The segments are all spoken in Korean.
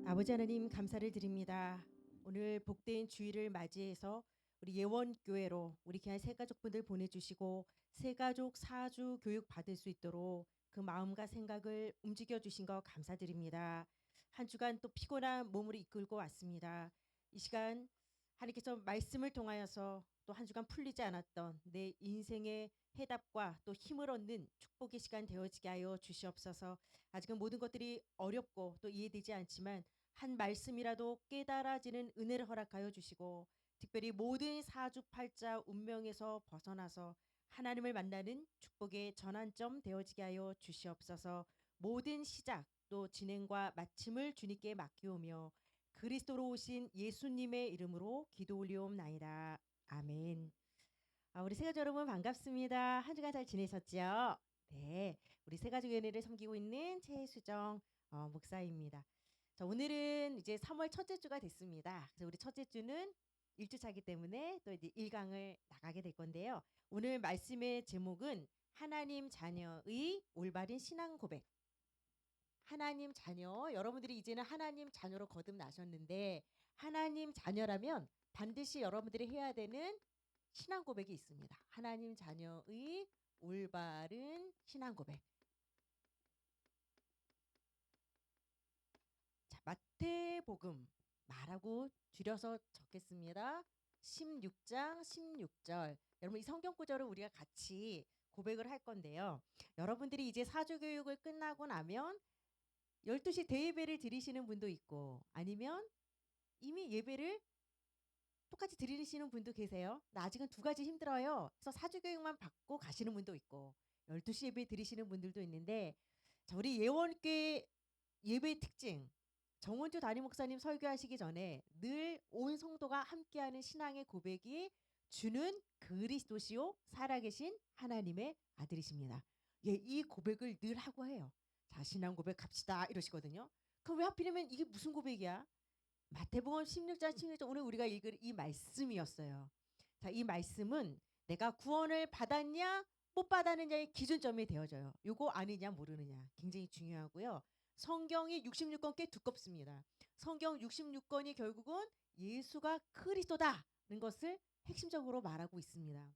아버지 하나님 감사를 드립니다. 오늘 복된 주일을 맞이해서 우리 예원교회로 우리 귀한 새가족분들 보내주시고 새가족 사주 교육 받을 수 있도록 그 마음과 생각을 움직여 주신 거 감사드립니다. 한 주간 또 피곤한 몸으로 이끌고 왔습니다. 이 시간 하나님께서 말씀을 통하여서 또 한 주간 풀리지 않았던 내 인생의 해답과 또 힘을 얻는 축복의 시간 되어지게 하여 주시옵소서. 아직은 모든 것들이 어렵고 또 이해되지 않지만 한 말씀이라도 깨달아지는 은혜를 허락하여 주시고 특별히 모든 사주팔자 운명에서 벗어나서 하나님을 만나는 축복의 전환점 되어지게 하여 주시옵소서. 모든 시작 또 진행과 마침을 주님께 맡기오며 그리스도로 오신 예수님의 이름으로 기도 올리옵나이다. 아멘. 우리 새가족 여러분 반갑습니다. 한 주간 잘 지내셨죠? 네, 우리 새가족연회를 섬기고 있는 최수정 목사입니다. 자, 오늘은 이제 3월 첫째 주가 됐습니다. 그래서 우리 첫째 주는 1주차이기 때문에 또 이제 1강을 나가게 될 건데요. 오늘 말씀의 제목은 하나님 자녀의 올바른 신앙 고백. 하나님 자녀, 여러분들이 이제는 하나님 자녀로 거듭나셨는데 하나님 자녀라면 반드시 여러분들이 해야 되는 신앙 고백이 있습니다. 하나님 자녀의 올바른 신앙 고백. 자, 마태복음 말하고 줄여서 적겠습니다. 16장 16절. 여러분 이 성경 구절을 우리가 같이 고백을 할 건데요. 여러분들이 이제 사주 교육을 끝나고 나면 12시 대예배를 드리시는 분도 있고 아니면 이미 예배를 똑같이 드리시는 분도 계세요. 나 아직은 두 가지 힘들어요. 그래서 사주 교육만 받고 가시는 분도 있고 12시 예배 드리시는 분들도 있는데 자, 우리 예원교회 예배 특징 정원주 담임 목사님 설교하시기 전에 늘 온 성도가 함께하는 신앙의 고백이 주는 그리스도시요 살아계신 하나님의 아들이십니다. 예, 이 고백을 늘 하고 해요. 자, 신앙 고백 합시다 이러시거든요. 그럼 왜 하필이면 이게 무슨 고백이야? 마태복음 16장 16절 오늘 우리가 읽을 이 말씀이었어요. 자, 이 말씀은 내가 구원을 받았냐 못 받았느냐의 기준점이 되어져요. 요거 아느냐 모르느냐 굉장히 중요하고요. 성경이 66권 꽤 두껍습니다. 성경 66권이 결국은 예수가 그리스도다는 것을 핵심적으로 말하고 있습니다.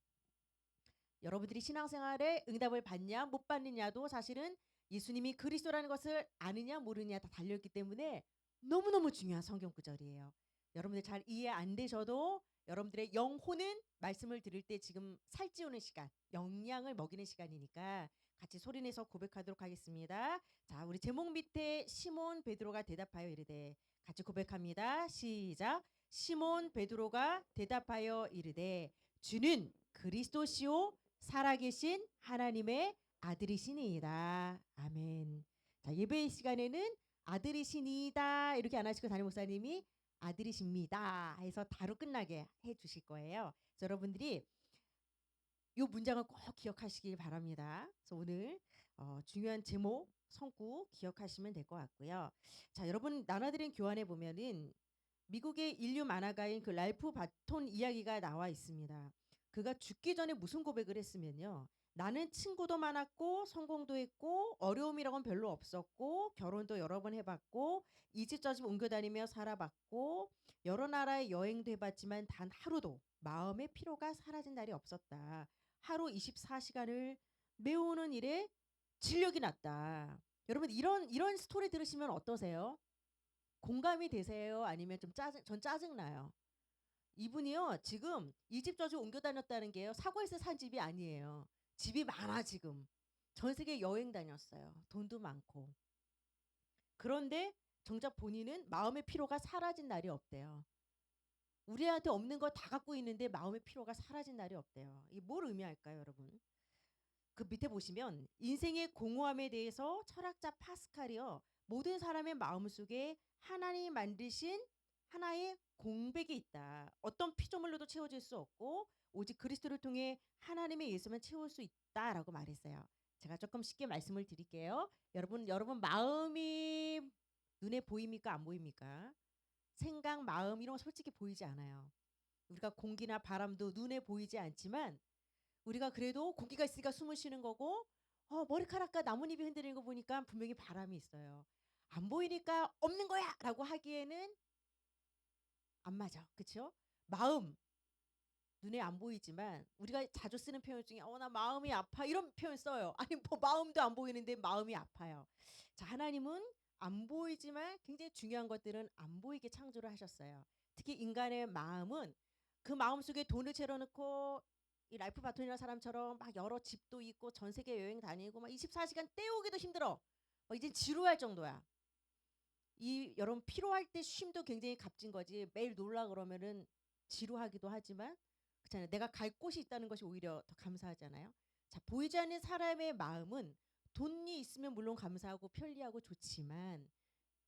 여러분들이 신앙생활에 응답을 받냐 못 받느냐도 사실은 예수님이 그리스도라는 것을 아느냐 모르느냐 다 달려있기 때문에 너무너무 중요한 성경 구절이에요. 여러분들 잘 이해 안 되셔도 여러분들의 영혼은 말씀을 들을 때 지금 살찌우는 시간, 영양을 먹이는 시간이니까 같이 소리내서 고백하도록 하겠습니다. 자, 우리 제목 밑에 시몬 베드로가 대답하여 이르되 같이 고백합니다. 시작. 시몬 베드로가 대답하여 이르되 주는 그리스도시요 살아계신 하나님의 아들이시니이다. 아멘. 자, 예배 시간에는 아들이시니이다 이렇게 안 하시고 담임 목사님이 아들이십니다 해서 다로 끝나게 해 주실 거예요. 그래서 여러분들이 이 문장을 꼭 기억하시길 바랍니다. 그래서 오늘 중요한 제목 성구 기억하시면 될 것 같고요. 자, 여러분 나눠드린 교환에 보면은 미국의 인류 만화가인 그 랄프 바톤 이야기가 나와 있습니다. 그가 죽기 전에 무슨 고백을 했으면요. 나는 친구도 많았고 성공도 했고 어려움이라고는 별로 없었고 결혼도 여러 번 해봤고 이 집 저 집 옮겨 다니며 살아봤고 여러 나라의 여행도 해봤지만 단 하루도 마음의 피로가 사라진 날이 없었다. 하루 24시간을 메우는 일에 진력이 났다. 여러분 이런 스토리 들으시면 어떠세요? 공감이 되세요? 아니면 좀 전 짜증나요. 이분이요, 지금 이 집 저 집 옮겨 다녔다는 게요, 사고에서 산 집이 아니에요. 집이 많아, 지금. 전 세계 여행 다녔어요. 돈도 많고. 그런데 정작 본인은 마음의 피로가 사라진 날이 없대요. 우리한테 없는 거 다 갖고 있는데 마음의 피로가 사라진 날이 없대요. 이게 뭘 의미할까요, 여러분? 그 밑에 보시면 인생의 공허함에 대해서 철학자 파스칼이요. 모든 사람의 마음속에 하나님이 만드신 하나의 공백이 있다. 어떤 피조물로도 채워질 수 없고 오직 그리스도를 통해 하나님의 예수만 채울 수 있다라고 말했어요. 제가 조금 쉽게 말씀을 드릴게요. 여러분 마음이 눈에 보입니까? 안 보입니까? 생각, 마음 이런 거 솔직히 보이지 않아요. 우리가 공기나 바람도 눈에 보이지 않지만 우리가 그래도 공기가 있으니까 숨을 쉬는 거고 머리카락과 나뭇잎이 흔들리는 거 보니까 분명히 바람이 있어요. 안 보이니까 없는 거야라고 하기에는 안 맞아. 그렇죠? 마음 눈에 안 보이지만 우리가 자주 쓰는 표현 중에 나 마음이 아파 이런 표현 써요. 아니 뭐 마음도 안 보이는데 마음이 아파요. 자, 하나님은 안 보이지만 굉장히 중요한 것들은 안 보이게 창조를 하셨어요. 특히 인간의 마음은 그 마음 속에 돈을 채워넣고 이 라이프 바톤이라는 사람처럼 막 여러 집도 있고 전 세계 여행 다니고 막 24시간 때우기도 힘들어. 이제 지루할 정도야. 이 여러분 피로할 때 쉼도 굉장히 값진 거지. 매일 놀라 그러면은 지루하기도 하지만 그렇잖아요. 내가 갈 곳이 있다는 것이 오히려 더 감사하잖아요. 자, 보이지 않는 사람의 마음은 돈이 있으면 물론 감사하고 편리하고 좋지만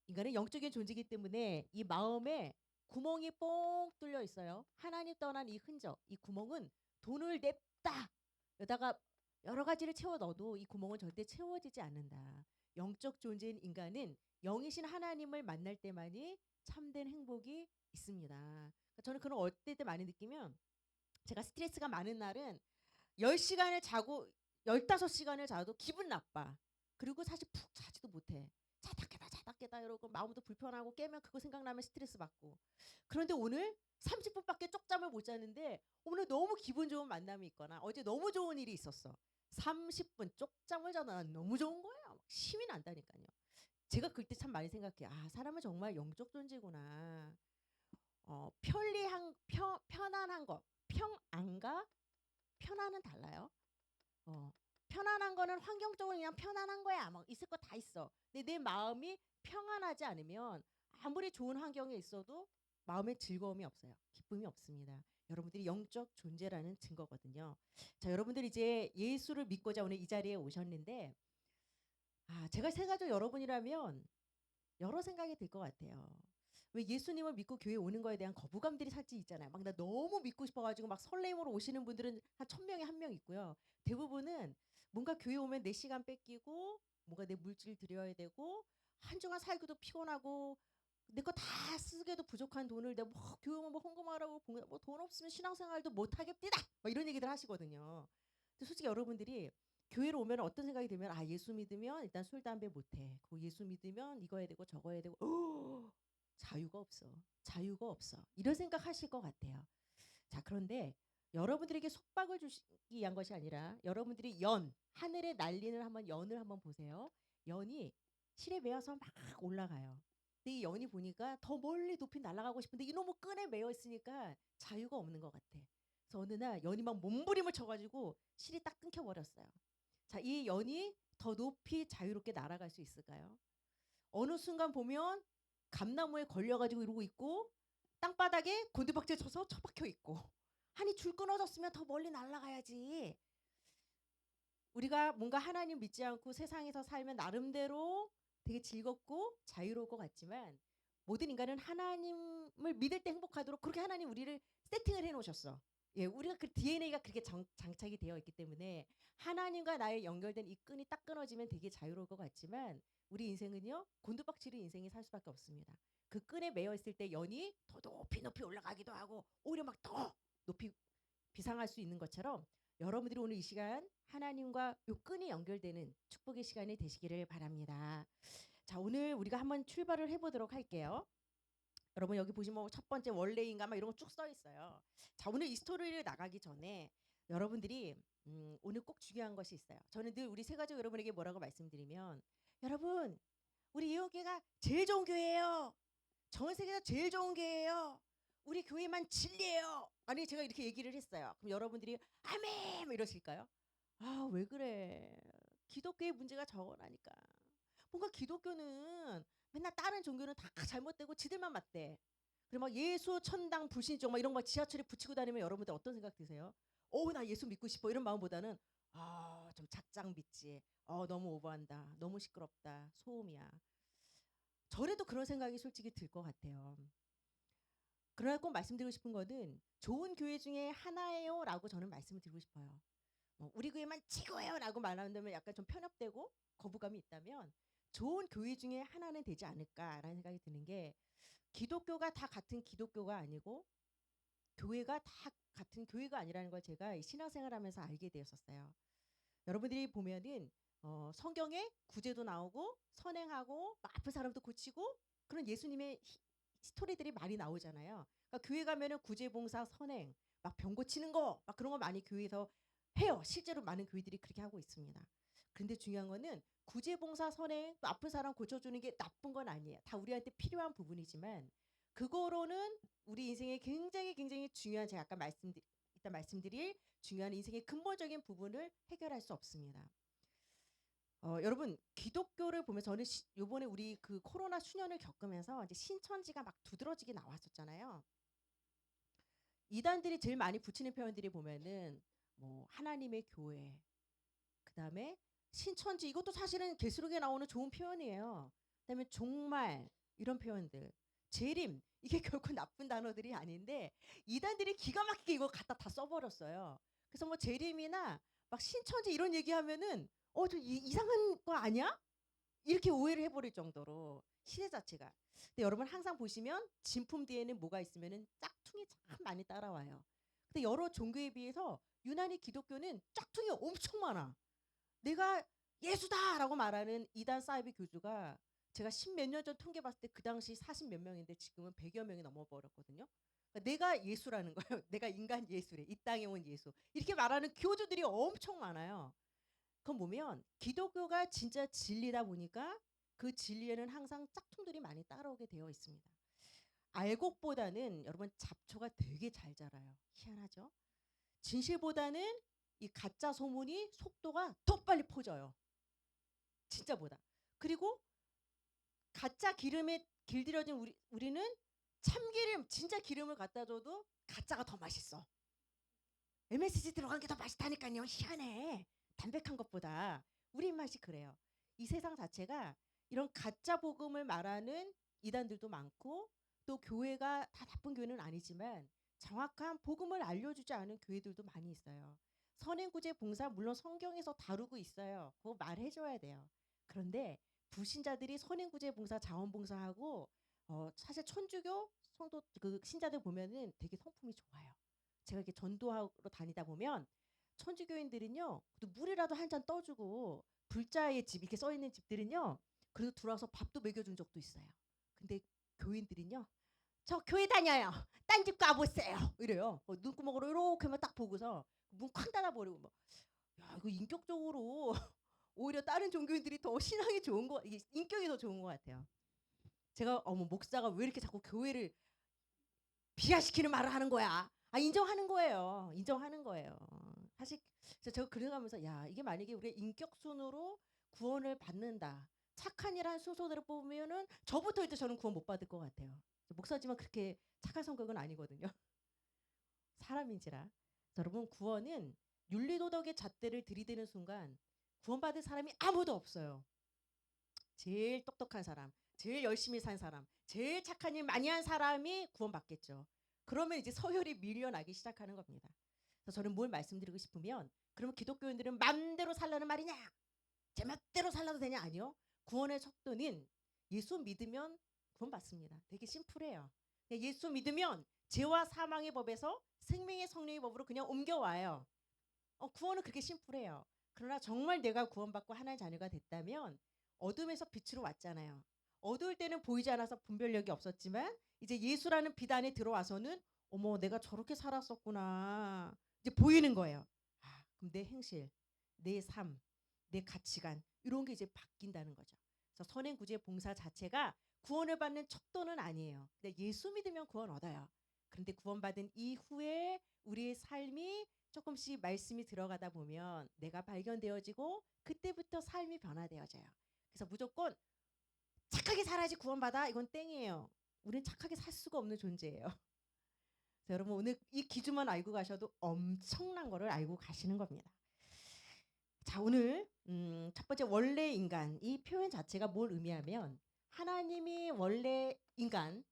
인간은 영적인 존재이기 때문에 이 마음에 구멍이 뽕 뚫려 있어요. 하나님 떠난 이 흔적, 이 구멍은 돈을 냅다 여다가 여러 가지를 채워 넣어도 이 구멍은 절대 채워지지 않는다. 영적 존재인 인간은 영이신 하나님을 만날 때만이 참된 행복이 있습니다. 그러니까 저는 그런 어떨 때 많이 느끼면 제가 스트레스가 많은 날은 10시간을 자고 15시간을 자도 기분 나빠. 그리고 사실 푹 자지도 못해. 자다 깨다 자다 깨다 이러고 마음도 불편하고 깨면 그거 생각나면 스트레스 받고. 그런데 오늘 30분밖에 쪽잠을 못 잤는데 오늘 너무 기분 좋은 만남이 있거나 어제 너무 좋은 일이 있었어. 30분 쪽잠을 자다 난 너무 좋은 거야. 막 힘이 난다니까요. 제가 그때 참 많이 생각해. 아, 사람은 정말 영적 존재구나. 편리한 편안한 거, 평안과 편안은 달라요. 어, 편안한 거는 환경적으로 그냥 편안한 거야. 막 있을 거 다 있어. 근데 내 마음이 평안하지 않으면 아무리 좋은 환경에 있어도 마음에 즐거움이 없어요. 기쁨이 없습니다. 여러분들이 영적 존재라는 증거거든요. 자, 여러분들 이제 예수를 믿고자 오늘 이 자리에 오셨는데 제가 생각해도 여러분이라면 여러 생각이 들 것 같아요. 왜 예수님을 믿고 교회 오는 거에 대한 거부감들이 살짝 있잖아요. 막 나 너무 믿고 싶어가지고 막 설레임으로 오시는 분들은 한 1000명에 1명 있고요. 대부분은 뭔가 교회 오면 내 시간 뺏기고 뭔가 내 물질 들여야 되고 한 주간 살기도 피곤하고 내 거 다 쓰기도 부족한 돈을 내가 뭐 교회 오면 뭐 헌금하라고 뭐돈 없으면 신앙생활도 못 하겠다. 막 이런 얘기들 하시거든요. 근데 솔직히 여러분들이 교회로 오면 어떤 생각이 들면 예수 믿으면 일단 술 담배 못 해. 그 예수 믿으면 이거 해야 되고 저거 해야 되고 자유가 없어. 자유가 없어. 이런 생각하실 것 같아요. 자, 그런데 여러분들에게 속박을 주시기 위한 것이 아니라 여러분들이 하늘에 날리는 한번 연을 한번 보세요. 연이 실에 매어서 막 올라가요. 근데 이 연이 보니까 더 멀리 높이 날아가고 싶은데 이놈의 끈에 매여 있으니까 자유가 없는 것 같아. 그래서 어느 날 연이 막 몸부림을 쳐가지고 실이 딱 끊겨버렸어요. 자, 이 연이 더 높이 자유롭게 날아갈 수 있을까요? 어느 순간 보면 감나무에 걸려가지고 이러고 있고 땅바닥에 곤두박질 쳐서 처박혀 있고 아니 줄 끊어졌으면 더 멀리 날아가야지. 우리가 뭔가 하나님 믿지 않고 세상에서 살면 나름대로 되게 즐겁고 자유로울 것 같지만 모든 인간은 하나님을 믿을 때 행복하도록 그렇게 하나님 우리를 세팅을 해놓으셨어. 예, 우리가 그 DNA가 그렇게 장착이 되어 있기 때문에 하나님과 나의 연결된 이 끈이 딱 끊어지면 되게 자유로울 것 같지만 우리 인생은요 곤두박질의 인생이 살 수밖에 없습니다. 그 끈에 매여 있을 때 연이 더 높이 높이 올라가기도 하고 오히려 막 더 높이 비상할 수 있는 것처럼 여러분들이 오늘 이 시간 하나님과 요 끈이 연결되는 축복의 시간이 되시기를 바랍니다. 자, 오늘 우리가 한번 출발을 해보도록 할게요. 여러분 여기 보시면 첫 번째 원래인가 막 이런 거 쭉 써 있어요. 자, 오늘 이 스토리를 나가기 전에 여러분들이 오늘 꼭 중요한 것이 있어요. 저는 늘 우리 새가족 여러분에게 뭐라고 말씀드리면 여러분 우리 예원교회가 제일 좋은 교회예요. 전 세계에서 제일 좋은 교회예요. 우리 교회만 진리예요. 아니 제가 이렇게 얘기를 했어요. 그럼 여러분들이 아멘 뭐 이러실까요? 왜 그래? 기독교의 문제가 저거라니까. 뭔가 기독교는 맨날 다른 종교는 다 잘못되고 지들만 맞대. 그리고 막 예수 천당 불신종 막 이런 거 지하철에 붙이고 다니면 여러분들 어떤 생각 드세요? 나 예수 믿고 싶어 이런 마음보다는 좀 작작 믿지. 너무 오버한다. 너무 시끄럽다. 소음이야. 저래도 그런 생각이 솔직히 들 것 같아요. 그러나 꼭 말씀드리고 싶은 거는 좋은 교회 중에 하나예요라고 저는 말씀을 드리고 싶어요. 우리 교회만 최고예요라고 말한다면 약간 좀 편협되고 거부감이 있다면 좋은 교회 중에 하나는 되지 않을까라는 생각이 드는 게 기독교가 다 같은 기독교가 아니고 교회가 다 같은 교회가 아니라는 걸 제가 신앙생활하면서 알게 되었었어요. 여러분들이 보면은 성경에 구제도 나오고 선행하고 막 아픈 사람도 고치고 그런 예수님의 스토리들이 많이 나오잖아요. 그러니까 교회 가면은 구제 봉사 선행 막 병 고치는 거 막 그런 거 많이 교회에서 해요. 실제로 많은 교회들이 그렇게 하고 있습니다. 근데 중요한 거는 구제 봉사 선행 또 아픈 사람 고쳐주는 게 나쁜 건 아니에요. 다 우리한테 필요한 부분이지만 그거로는 우리 인생에 굉장히 굉장히 중요한 제가 아까 이따 말씀드릴 중요한 인생의 근본적인 부분을 해결할 수 없습니다. 여러분 기독교를 보면 저는 요번에 우리 그 코로나 수년을 겪으면서 이제 신천지가 막 두드러지게 나왔었잖아요. 이단들이 제일 많이 붙이는 표현들이 보면은 뭐 하나님의 교회, 그다음에 신천지 이것도 사실은 계시록에 나오는 좋은 표현이에요. 그다음에 종말 이런 표현들, 재림 이게 결코 나쁜 단어들이 아닌데 이단들이 기가 막히게 이거 갖다 다 써버렸어요. 그래서 뭐 재림이나 막 신천지 이런 얘기하면은 저 이상한 거 아니야? 이렇게 오해를 해버릴 정도로 시대 자체가. 근데 여러분 항상 보시면 진품 뒤에는 뭐가 있으면은 짝퉁이 참 많이 따라와요. 근데 여러 종교에 비해서 유난히 기독교는 짝퉁이 엄청 많아. 내가 예수다라고 말하는 이단 사이비 교주가 제가 십몇 년 전 통계 봤을 때 그 당시 40 몇 명인데 지금은 100여 명이 넘어버렸거든요. 그러니까 내가 예수라는 거예요. 내가 인간 예수래. 이 땅에 온 예수. 이렇게 말하는 교주들이 엄청 많아요. 그럼 보면 기독교가 진짜 진리다 보니까 그 진리에는 항상 짝퉁들이 많이 따라오게 되어 있습니다. 알곡보다는 여러분 잡초가 되게 잘 자라요. 희한하죠? 진실보다는 이 가짜 소문이 속도가 더 빨리 퍼져요. 진짜보다. 그리고 가짜 기름에 길들여진 우리는 참기름 진짜 기름을 갖다 줘도 가짜가 더 맛있어. MSG 들어간 게 더 맛있다니까요. 희한해. 담백한 것보다 우리 입맛이 그래요. 이 세상 자체가 이런 가짜 복음을 말하는 이단들도 많고 또 교회가 다 나쁜 교회는 아니지만 정확한 복음을 알려주지 않은 교회들도 많이 있어요. 선행구제 봉사 물론 성경에서 다루고 있어요. 그거 말해줘야 돼요. 그런데 불신자들이 선행구제 봉사 자원봉사하고 사실 천주교 성도 그 신자들 보면은 되게 성품이 좋아요. 제가 이렇게 전도하러 다니다 보면 천주교인들은요, 또 물이라도 한 잔 떠주고 불자의 집 이렇게 써 있는 집들은요, 그래도 들어와서 밥도 먹여준 적도 있어요. 근데 교인들은요, 저 교회 다녀요. 딴 집 가보세요. 이래요. 눈구멍으로 이렇게만 딱 보고서 문 쾅 닫아버리고 막, 야 이거 인격적으로 오히려 다른 종교인들이 더 신앙이 좋은 거, 이게 인격이 더 좋은 것 같아요. 제가 어머 목사가 왜 이렇게 자꾸 교회를 비하시키는 말을 하는 거야. 인정하는 거예요. 인정하는 거예요. 사실 제가 그래가면서 야 이게 만약에 우리가 인격순으로 구원을 받는다. 착한 일 한 순서대로 뽑으면은 저부터 일단 저는 구원 못 받을 것 같아요. 목사지만 그렇게 착한 성격은 아니거든요. 사람인지라. 여러분 구원은 윤리도덕의 잣대를 들이대는 순간 구원받을 사람이 아무도 없어요. 제일 똑똑한 사람, 제일 열심히 산 사람, 제일 착한 일 많이 한 사람이 구원받겠죠. 그러면 이제 서열이 밀려나기 시작하는 겁니다. 그래서 저는 뭘 말씀드리고 싶으면 그러면 기독교인들은 맘대로 살라는 말이냐? 제 맘대로 살라도 되냐? 아니요. 구원의 속도는 예수 믿으면 구원받습니다. 되게 심플해요. 예수 믿으면 죄와 사망의 법에서 생명의 성령의 법으로 그냥 옮겨와요. 구원은 그렇게 심플해요. 그러나 정말 내가 구원받고 하나님의 자녀가 됐다면 어둠에서 빛으로 왔잖아요. 어두울 때는 보이지 않아서 분별력이 없었지만 이제 예수라는 빛 안에 들어와서는 어머 내가 저렇게 살았었구나. 이제 보이는 거예요. 그럼 내 행실, 내 삶, 내 가치관 이런 게 이제 바뀐다는 거죠. 그래서 선행구제 봉사 자체가 구원을 받는 척도는 아니에요. 근데 예수 믿으면 구원 얻어요. 그런데 구원받은 이후에 우리의 삶이 조금씩 말씀이 들어가다 보면 내가 발견되어지고 그때부터 삶이 변화되어져요. 그래서 무조건 착하게 살아야지 구원받아 이건 땡이에요. 우리는 착하게 살 수가 없는 존재예요. 여러분 오늘 이 기준만 알고 가셔도 엄청난 거를 알고 가시는 겁니다. 자 오늘 첫 번째 원래 인간 이 표현 자체가 뭘 의미하면 하나님이 원래 인간을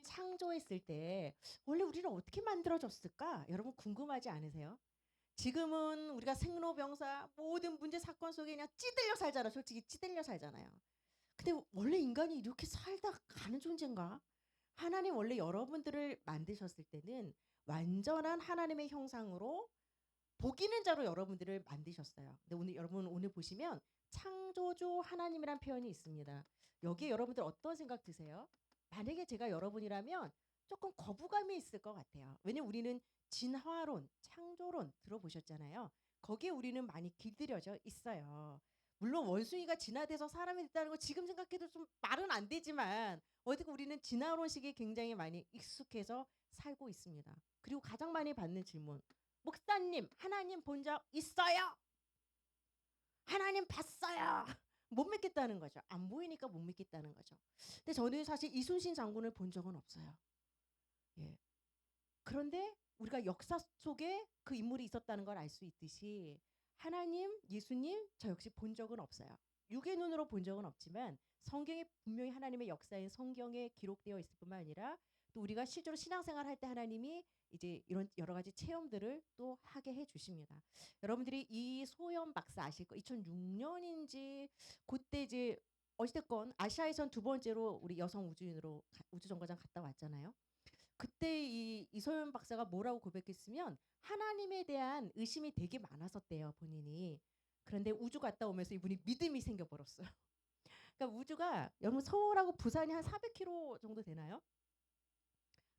창조했을 때 원래 우리를 어떻게 만들어졌을까? 여러분 궁금하지 않으세요? 지금은 우리가 생로병사 모든 문제 사건 속에 그냥 찌들려 살잖아. 솔직히 찌들려 살잖아요. 근데 원래 인간이 이렇게 살다 가는 존재인가? 하나님 원래 여러분들을 만드셨을 때는 완전한 하나님의 형상으로 복 있는 자로 여러분들을 만드셨어요. 근데 오늘 여러분 오늘 보시면 창조주 하나님이란 표현이 있습니다. 여기에 여러분들 어떤 생각 드세요? 만약에 제가 여러분이라면 조금 거부감이 있을 것 같아요. 왜냐면 우리는 진화론, 창조론 들어보셨잖아요. 거기에 우리는 많이 길들여져 있어요. 물론 원숭이가 진화돼서 사람이 됐다는 거 지금 생각해도 좀 말은 안 되지만 어쨌든 우리는 진화론식에 굉장히 많이 익숙해서 살고 있습니다. 그리고 가장 많이 받는 질문. 목사님, 하나님 본 적 있어요? 하나님 봤어요. 못 믿겠다는 거죠. 안 보이니까 못 믿겠다는 거죠. 근데 저는 사실 이순신 장군을 본 적은 없어요. 예. 그런데 우리가 역사 속에 그 인물이 있었다는 걸 알 수 있듯이 하나님, 예수님 저 역시 본 적은 없어요. 육의 눈으로 본 적은 없지만 성경에 분명히 하나님의 역사인 성경에 기록되어 있을 뿐만 아니라 또 우리가 실제로 신앙생활 할 때 하나님이 이제 이런 여러 가지 체험들을 또 하게 해 주십니다. 여러분들이 이 소연 박사 아실 거 2006년인지 그때 이제 어찌됐건 아시아에선 두 번째로 우리 여성 우주인으로 우주정거장 갔다 왔잖아요. 그때 이 이소연 박사가 뭐라고 고백했으면 하나님에 대한 의심이 되게 많았었대요, 본인이. 그런데 우주 갔다 오면서 이분이 믿음이 생겨 버렸어요. 그러니까 우주가 여러분 서울하고 부산이 한 400km 정도 되나요?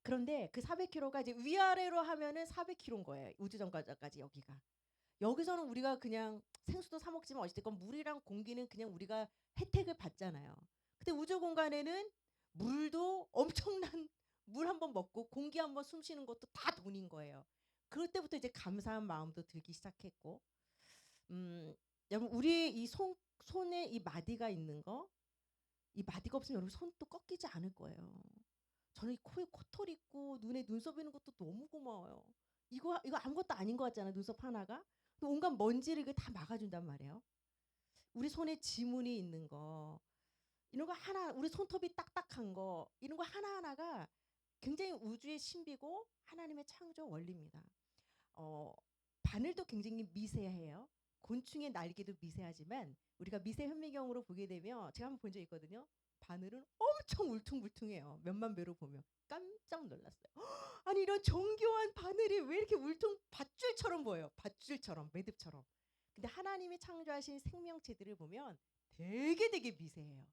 그런데 그 400km가 이제 위아래로 하면은 400km인 거예요. 우주 정거장까지 여기가. 여기서는 우리가 그냥 생수도 사 먹지만 어찌됐건 물이랑 공기는 그냥 우리가 혜택을 받잖아요. 근데 우주 공간에는 물도 엄청난 물 한번 먹고 공기 한번 숨 쉬는 것도 다 돈인 거예요. 그럴 때부터 이제 감사한 마음도 들기 시작했고, 음, 여러분 우리의 이 손에 이 마디가 있는 거, 이 마디가 없으면 여러분 손도 꺾이지 않을 거예요. 저는 이 코에 코털 있고 눈에 눈썹 있는 것도 너무 고마워요. 이거 아무것도 아닌 것 같잖아요. 눈썹 하나가. 온갖 먼지를 이게 다 막아준단 말이에요. 우리 손에 지문이 있는 거 이런 거 하나 우리 손톱이 딱딱한 거 이런 거 하나하나가 굉장히 우주의 신비고 하나님의 창조 원리입니다. 어, 바늘도 굉장히 미세해요. 곤충의 날개도 미세하지만 우리가 미세 현미경으로 보게 되면 제가 한번 본 적 있거든요. 바늘은 엄청 울퉁불퉁해요. 몇만 배로 보면 깜짝 놀랐어요. 아니 이런 정교한 바늘이 왜 이렇게 울퉁 밧줄처럼 보여요. 밧줄처럼 매듭처럼. 근데 하나님이 창조하신 생명체들을 보면 되게 미세해요.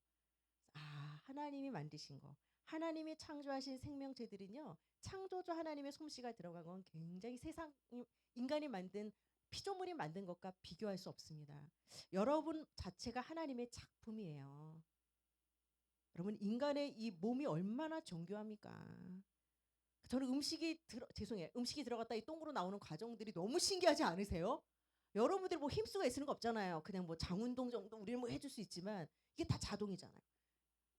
아, 하나님이 만드신 거. 하나님이 창조하신 생명체들은요. 창조주 하나님의 솜씨가 들어간 건 굉장히 인간이 만든 피조물이 만든 것과 비교할 수 없습니다. 여러분 자체가 하나님의 작품이에요. 여러분 인간의 이 몸이 얼마나 정교합니까? 저는 죄송해요. 음식이 들어갔다 이 똥으로 나오는 과정들이 너무 신기하지 않으세요? 여러분들 뭐 힘쓰고 애쓰는 거 없잖아요. 그냥 뭐 장운동 정도 우리는 뭐 해줄 수 있지만 이게 다 자동이잖아요.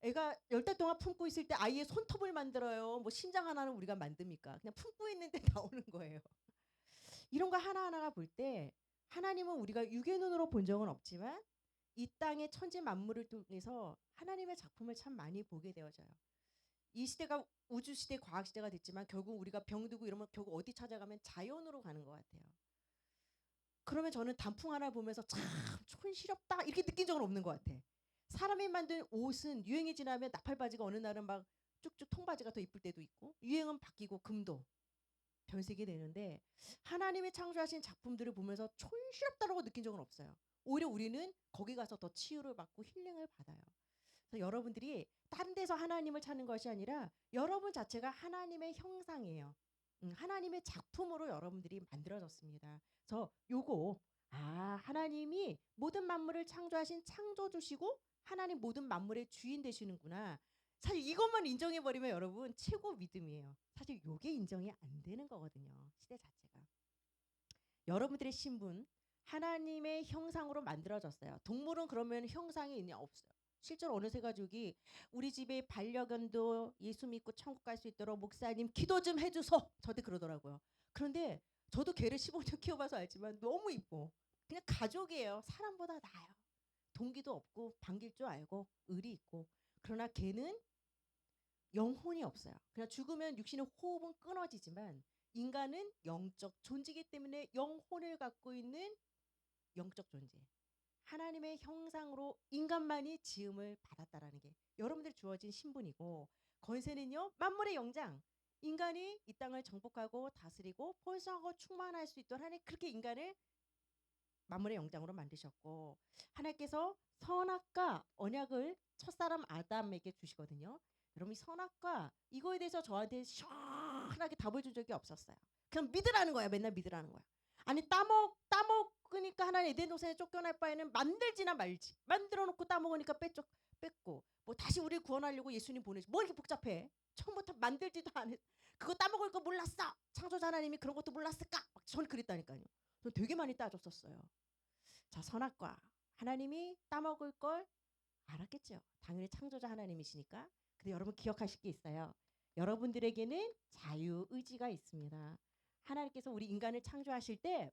애가 10달 동안 품고 있을 때 아이의 손톱을 만들어요. 뭐 심장 하나는 우리가 만듭니까? 그냥 품고 있는데 나오는 거예요. 이런 거 하나하나가 볼 때 하나님은 우리가 육의 눈으로 본 적은 없지만 이 땅의 천지 만물을 통해서 하나님의 작품을 참 많이 보게 되어져요. 이 시대가 우주 시대, 과학 시대가 됐지만 결국 우리가 병들고 이러면 결국 어디 찾아가면 자연으로 가는 것 같아요. 그러면 저는 단풍 하나 보면서 참 촌스럽다 이렇게 느낀 적은 없는 것 같아. 사람이 만든 옷은 유행이 지나면 나팔바지가 어느 날은 막 쭉쭉 통바지가 더 이쁠 때도 있고 유행은 바뀌고 금도 변색이 되는데 하나님이 창조하신 작품들을 보면서 촌스럽다라고 느낀 적은 없어요. 오히려 우리는 거기 가서 더 치유를 받고 힐링을 받아요. 그래서 여러분들이 다른 데서 하나님을 찾는 것이 아니라 여러분 자체가 하나님의 형상이에요. 하나님의 작품으로 여러분들이 만들어졌습니다. 그래서 요거 하나님이 모든 만물을 창조하신 창조주시고 하나님 모든 만물의 주인 되시는구나. 사실 이것만 인정해 버리면 여러분 최고 믿음이에요. 사실 요게 인정이 안 되는 거거든요. 시대 자체가. 여러분들의 신분 하나님의 형상으로 만들어졌어요. 동물은 그러면 형상이 있냐 없어요. 실제로 어느 새 가족이 우리 집에 반려견도 예수 믿고 천국 갈 수 있도록 목사님 기도 좀 해주소. 저도 그러더라고요. 그런데 저도 개를 15년 키워봐서 알지만 너무 이뻐. 그냥 가족이에요. 사람보다 나아요. 동기도 없고 반길 줄 알고 의리 있고. 그러나 개는 영혼이 없어요. 그냥 죽으면 육신의 호흡은 끊어지지만 인간은 영적 존재이기 때문에 영혼을 갖고 있는 영적 존재. 하나님의 형상으로 인간만이 지음을 받았다라는 게 여러분들 주어진 신분이고 권세는요 만물의 영장. 인간이 이 땅을 정복하고 다스리고 번성하고 충만할 수 있도록 하나님 그렇게 인간을 만물의 영장으로 만드셨고 하나님께서 선악과 언약을 첫사람 아담에게 주시거든요. 여러분 이 선악과 이거에 대해서 저한테 시원하게 답을 준 적이 없었어요. 그냥 믿으라는 거야. 맨날 믿으라는 거야. 아니 따먹으니까 하나님 에덴 동산에 쫓겨날 바에는 만들지나 말지. 만들어 놓고 따먹으니까 뺐고 뭐 다시 우리를 구원하려고 예수님 보내시. 뭐 이렇게 복잡해. 처음부터 만들지도 않은 그거 따먹을 거 몰랐어. 창조자 하나님이 그런 것도 몰랐을까? 막 저는 그랬다니까요. 저 되게 많이 따졌었어요. 자, 선악과 하나님이 따먹을 걸 알았겠죠. 당연히 창조자 하나님이시니까. 근데 여러분 기억하실 게 있어요. 여러분들에게는 자유 의지가 있습니다. 하나님께서 우리 인간을 창조하실 때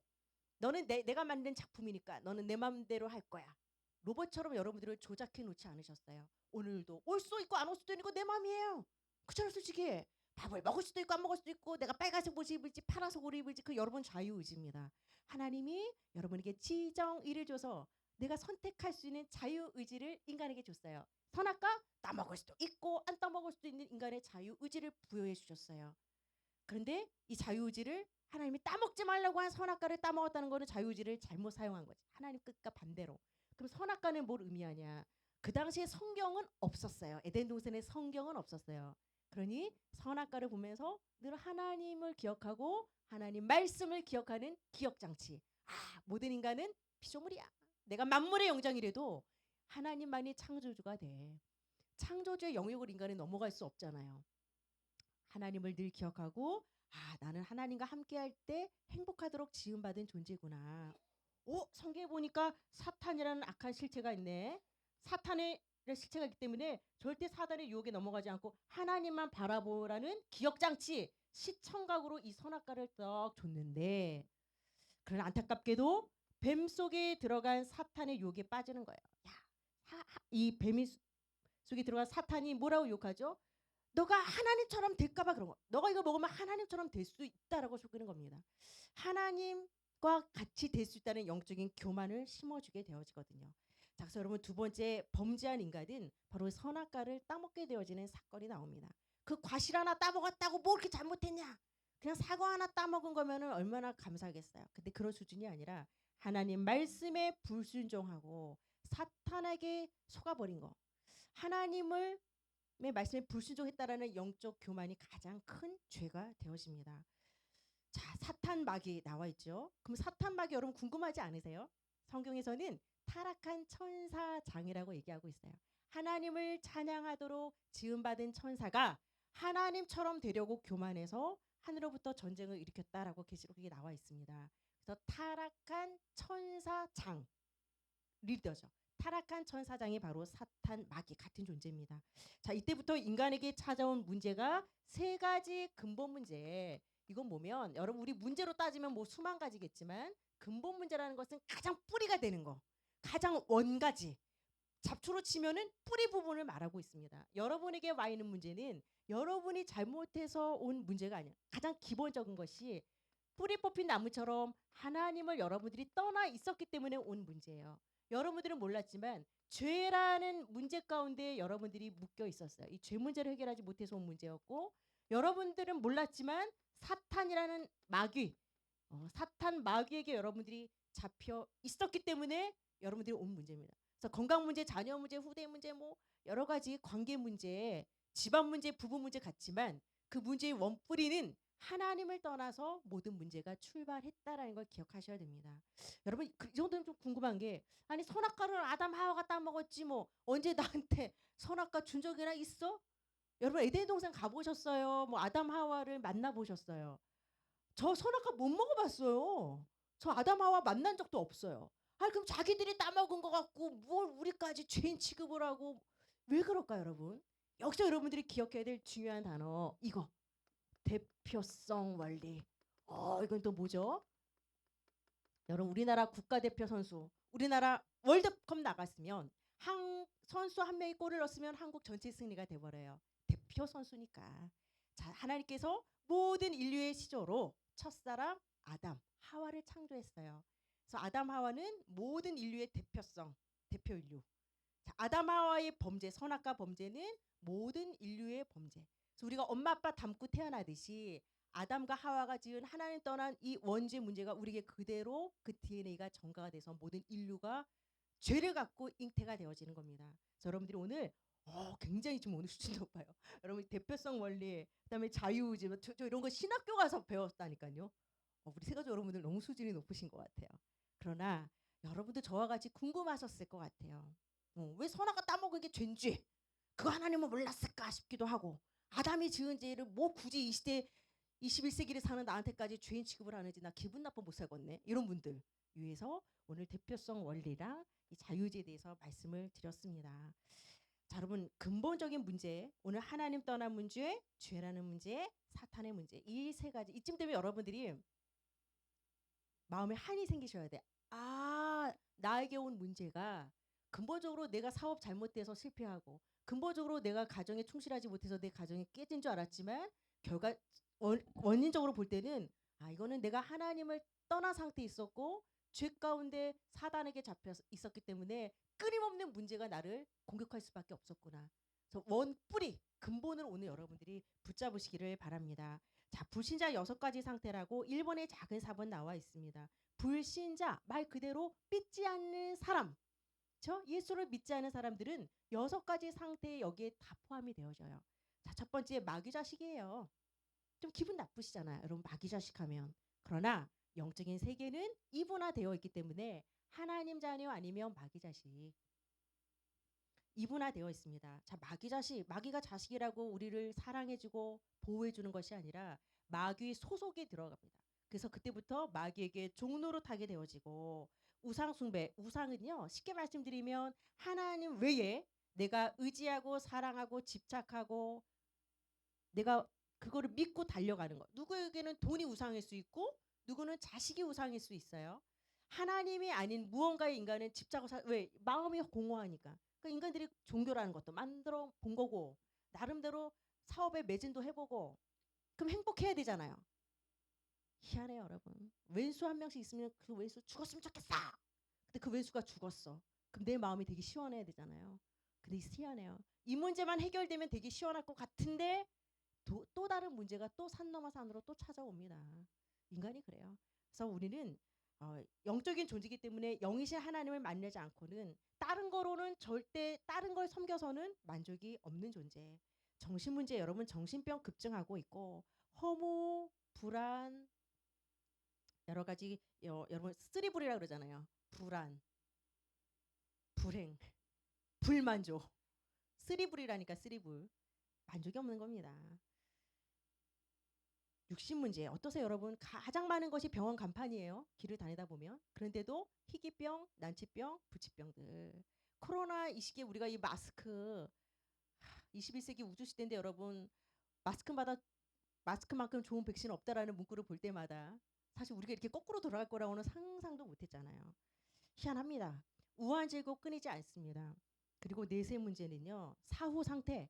너는 내가 만든 작품이니까 너는 내 마음대로 할 거야. 로봇처럼 여러분들을 조작해 놓지 않으셨어요. 오늘도 올 수도 있고 안 올 수도 있고 내 마음이에요. 그렇잖아요 솔직히. 밥을 먹을 수도 있고 안 먹을 수도 있고 내가 빨간색 옷을 입을지 파란색 옷을 입을지 그 여러분 자유의지입니다. 하나님이 여러분에게 지정의를 줘서 내가 선택할 수 있는 자유의지를 인간에게 줬어요. 선악과 따먹을 수도 있고 안 따먹을 수도 있는 인간의 자유의지를 부여해 주셨어요. 그런데 이 자유의지를 하나님이 따먹지 말라고 한 선악과를 따먹었다는 거는 자유의지를 잘못 사용한 거지. 하나님 뜻과 반대로. 그럼 선악과는 뭘 의미하냐? 그 당시에 성경은 없었어요. 에덴 동산에 성경은 없었어요. 그러니 선악과를 보면서 늘 하나님을 기억하고 하나님 말씀을 기억하는 기억장치. 아, 모든 인간은 피조물이야. 내가 만물의 영장이라도 하나님만이 창조주가 돼. 창조주의 영역을 인간은 넘어갈 수 없잖아요. 하나님을 늘 기억하고 아, 나는 하나님과 함께할 때 행복하도록 지음받은 존재구나. 성경에 보니까 사탄이라는 악한 실체가 있네. 사탄의 실체가 있기 때문에 절대 사단의 유혹에 넘어가지 않고 하나님만 바라보라는 기억장치 시청각으로 이 선악과를 떡 줬는데 그러나 안타깝게도 뱀 속에 들어간 사탄의 유혹에 빠지는 거예요. 야, 이 뱀이 속에 들어간 사탄이 뭐라고 욕하죠? 너가 하나님처럼 될까봐 그런 거. 너가 이거 먹으면 하나님처럼 될 수 있다라고 속이는 겁니다. 하나님과 같이 될 수 있다는 영적인 교만을 심어주게 되어지거든요. 자, 그래서 여러분 두 번째 범죄한 인간은 바로 선악과를 따먹게 되어지는 사건이 나옵니다. 그 과실 하나 따먹었다고 뭐 이렇게 잘못했냐? 그냥 사과 하나 따먹은 거면은 얼마나 감사하겠어요. 근데 그런 수준이 아니라 하나님 말씀에 불순종하고 사탄에게 속아버린 거. 하나님을 말씀에 불순종했다라는 영적 교만이 가장 큰 죄가 되어집니다. 자, 사탄 마귀 나와 있죠. 그럼 사탄 마귀 여러분 궁금하지 않으세요? 성경에서는 타락한 천사장이라고 얘기하고 있어요. 하나님을 찬양하도록 지음받은 천사가 하나님처럼 되려고 교만해서 하늘로부터 전쟁을 일으켰다라고 계시록에 나와 있습니다. 그래서 타락한 천사장 리더죠. 타락한 천사장이 바로 사탄 마귀 같은 존재입니다. 자, 이때부터 인간에게 찾아온 문제가 세 가지 근본 문제. 이건 뭐면 여러분 우리 문제로 따지면 뭐 수만 가지겠지만 근본 문제라는 것은 가장 뿌리가 되는 거. 가장 원가지. 잡초로 치면은 뿌리 부분을 말하고 있습니다. 여러분에게 와 있는 문제는 여러분이 잘못해서 온 문제가 아니야. 가장 기본적인 것이 뿌리 뽑힌 나무처럼 하나님을 여러분들이 떠나 있었기 때문에 온 문제예요. 여러분들은 몰랐지만 죄라는 문제 가운데 여러분들이 묶여 있었어요. 이 죄 문제를 해결하지 못해서 온 문제였고 여러분들은 몰랐지만 사탄이라는 마귀, 사탄 마귀에게 여러분들이 잡혀 있었기 때문에 여러분들이 온 문제입니다. 그래서 건강 문제, 자녀 문제, 후대 문제, 뭐 여러 가지 관계 문제, 집안 문제, 부부 문제 같지만 그 문제의 원뿌리는 하나님을 떠나서 모든 문제가 출발했다라는 걸 기억하셔야 됩니다. 여러분 그 정도는 좀 궁금한 게 아니 선악과를 아담 하와가 따먹었지 뭐 언제 나한테 선악과 준 적이나 있어? 여러분 에덴 동산 가보셨어요? 뭐 아담 하와를 만나보셨어요? 저 선악과 못 먹어봤어요. 저 아담 하와 만난 적도 없어요. 아 그럼 자기들이 따먹은 것 같고 뭘 우리까지 죄인 취급을 하고 왜 그럴까요 여러분? 역시 여러분들이 기억해야 될 중요한 단어 이거 대표성 원리. 이건 또 뭐죠? 여러분 우리나라 국가대표 선수 우리나라 월드컵 나갔으면 선수 한 명이 골을 넣었으면 한국 전체 승리가 돼버려요. 대표 선수니까. 자 하나님께서 모든 인류의 시조로 첫사람 아담 하와를 창조했어요. 그래서 아담 하와는 모든 인류의 대표성 대표 인류. 자, 아담 하와의 범죄 선악과 범죄는 모든 인류의 범죄. 그래서 우리가 엄마 아빠 닮고 태어나듯이 아담과 하와가 지은 하나님 떠난 이 원죄 문제가 우리에게 그대로 그 DNA가 전가가 돼서 모든 인류가 죄를 갖고 잉태가 되어지는 겁니다. 그래서 여러분들이 오늘 굉장히 지금 오늘 수준 높아요. 여러분 대표성 원리, 그다음에 자유의지, 저 이런 거 신학교 가서 배웠다니까요. 우리 세가족 여러분들 너무 수준이 높으신 것 같아요. 그러나 여러분도 저와 같이 궁금하셨을 것 같아요. 왜 선악과 따먹은 게 죄인지 그거 하나님은 몰랐을까 싶기도 하고, 아담이 지은 죄를 뭐 굳이 이 시대 21세기를 사는 나한테까지 죄인 취급을 하는지 나 기분 나빠 못 살겠네, 이런 분들 위해서 오늘 대표성 원리랑 이 자유의지에 대해서 말씀을 드렸습니다. 자, 여러분 근본적인 문제, 오늘 하나님 떠난 문제, 죄라는 문제, 사탄의 문제, 이 세 가지, 이쯤 되면 여러분들이 마음에 한이 생기셔야 돼. 나에게 온 문제가 근본적으로 내가 사업 잘못돼서 실패하고, 근본적으로 내가 가정에 충실하지 못해서 내 가정이 깨진 줄 알았지만, 결과 원인적으로 볼 때는 이거는 내가 하나님을 떠난 상태에 있었고 죄 가운데 사단에게 잡혀 있었기 때문에 끊임없는 문제가 나를 공격할 수밖에 없었구나. 그래서 원뿌리 근본을 오늘 여러분들이 붙잡으시기를 바랍니다. 자, 불신자 6가지 상태라고 일본의 작은 사본 나와 있습니다. 불신자, 말 그대로 믿지 않는 사람, 예수를 믿지 않는 사람들은 6가지 상태에 여기에 다 포함이 되어져요. 자, 첫 번째 마귀 자식이에요. 좀 기분 나쁘시잖아요, 여러분 마귀 자식 하면. 그러나 영적인 세계는 이분화되어 있기 때문에 하나님 자녀 아니면 마귀 자식, 이분화되어 있습니다. 자, 마귀 자식, 마귀가 자식이라고 우리를 사랑해주고 보호해주는 것이 아니라 마귀 소속에 들어갑니다. 그래서 그때부터 마귀에게 종노릇하게 되어지고, 우상 숭배, 우상은요 쉽게 말씀드리면 하나님 외에 내가 의지하고 사랑하고 집착하고 내가 그거를 믿고 달려가는 거. 누구에게는 돈이 우상일 수 있고 누구는 자식이 우상일 수 있어요. 하나님이 아닌 무언가의 인간은 집착하고 왜? 마음이 공허하니까. 그러니까 인간들이 종교라는 것도 만들어 본 거고 나름대로 사업에 매진도 해보고, 그럼 행복해야 되잖아요. 희한해요, 여러분. 왼수 한 명씩 있으면 그 왼수 죽었으면 좋겠어. 근데 그 왼수가 죽었어. 그럼 내 마음이 되게 시원해야 되잖아요. 근데 희한해요. 이 문제만 해결되면 되게 시원할 것 같은데 또 다른 문제가 또 산 넘어 산으로 또 찾아옵니다. 인간이 그래요. 그래서 우리는 영적인 존재이기 때문에 영이신 하나님을 만나지 않고는 다른 거로는 절대, 다른 걸 섬겨서는 만족이 없는 존재. 정신 문제, 여러분 정신병 급증하고 있고 허무, 불안, 여러 가지, 여러분 쓰리불이라 그러잖아요. 불안, 불행, 불만족. 쓰리불이라니까, 쓰리불. 만족이 없는 겁니다. 육신 문제 어떠세요, 여러분? 가장 많은 것이 병원 간판이에요. 길을 다니다 보면. 그런데도 희귀병, 난치병, 부치병들. 코로나 이 시기에 우리가 이 마스크, 21세기 우주 시대인데 여러분 마스크만큼 좋은 백신 없다라는 문구를 볼 때마다 사실 우리가 이렇게 거꾸로 돌아갈 거라고는 상상도 못했잖아요. 희한합니다. 우환제고 끊이지 않습니다. 그리고 내세 문제는요, 사후 상태.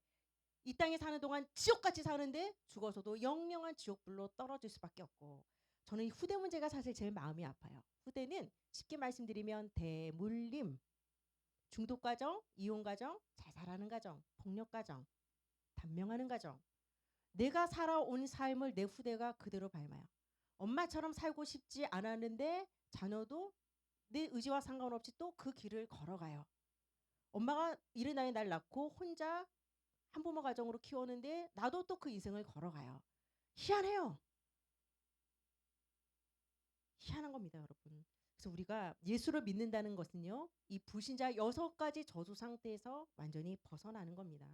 이 땅에 사는 동안 지옥같이 사는데 죽어서도 영영한 지옥불로 떨어질 수밖에 없고, 저는 이 후대 문제가 사실 제일 마음이 아파요. 후대는 쉽게 말씀드리면 대물림, 중독 가정, 이혼 가정, 자살하는 가정, 폭력 가정, 단명하는 가정. 내가 살아온 삶을 내 후대가 그대로 밟아요. 엄마처럼 살고 싶지 않았는데 자녀도 내 의지와 상관없이 또 그 길을 걸어가요. 엄마가 이른 나이에 날 낳고 혼자 한부모 가정으로 키웠는데 나도 또 그 인생을 걸어가요. 희한해요. 희한한 겁니다, 여러분. 그래서 우리가 예수를 믿는다는 것은요, 이 불신자 6가지 저주 상태에서 완전히 벗어나는 겁니다.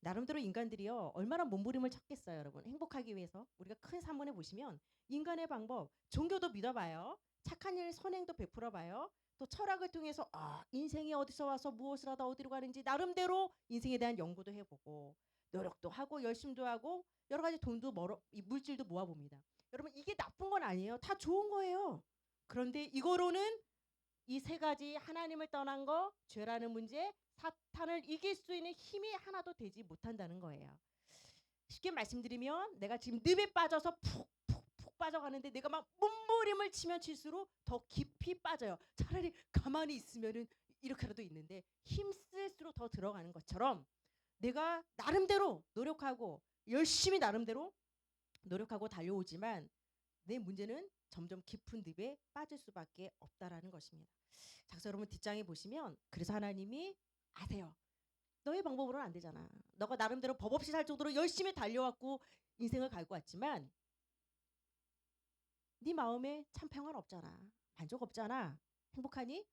나름대로 인간들이요 얼마나 몸부림을 쳤겠어요, 여러분. 행복하기 위해서. 우리가 큰 산문에 보시면 인간의 방법, 종교도 믿어봐요. 착한 일, 선행도 베풀어봐요. 또 철학을 통해서 인생이 어디서 와서 무엇을 하다 어디로 가는지 나름대로 인생에 대한 연구도 해보고 노력도 하고 열심도 하고 여러 가지 돈도 이 물질도 모아봅니다. 여러분 이게 나쁜 건 아니에요. 다 좋은 거예요. 그런데 이거로는 이 3가지, 하나님을 떠난 거, 죄라는 문제, 사탄을 이길 수 있는 힘이 하나도 되지 못한다는 거예요. 쉽게 말씀드리면 내가 지금 늪에 빠져서 푹 빠져가는데 내가 막 몸부림을 치면 칠수록 더 깊이 빠져요. 차라리 가만히 있으면은 이렇게라도 있는데 힘쓸수록 더 들어가는 것처럼 내가 나름대로 노력하고 열심히 나름대로 노력하고 달려오지만 내 문제는 점점 깊은 늪에 빠질 수밖에 없다라는 것입니다. 자, 그래서 여러분 뒷장에 보시면 그래서 하나님이 아세요. 너의 방법으로는 안 되잖아. 너가 나름대로 법 없이 살 정도로 열심히 달려왔고 인생을 갈고 왔지만 네 마음에 참 평안 없잖아. 만족 없잖아. 행복하니?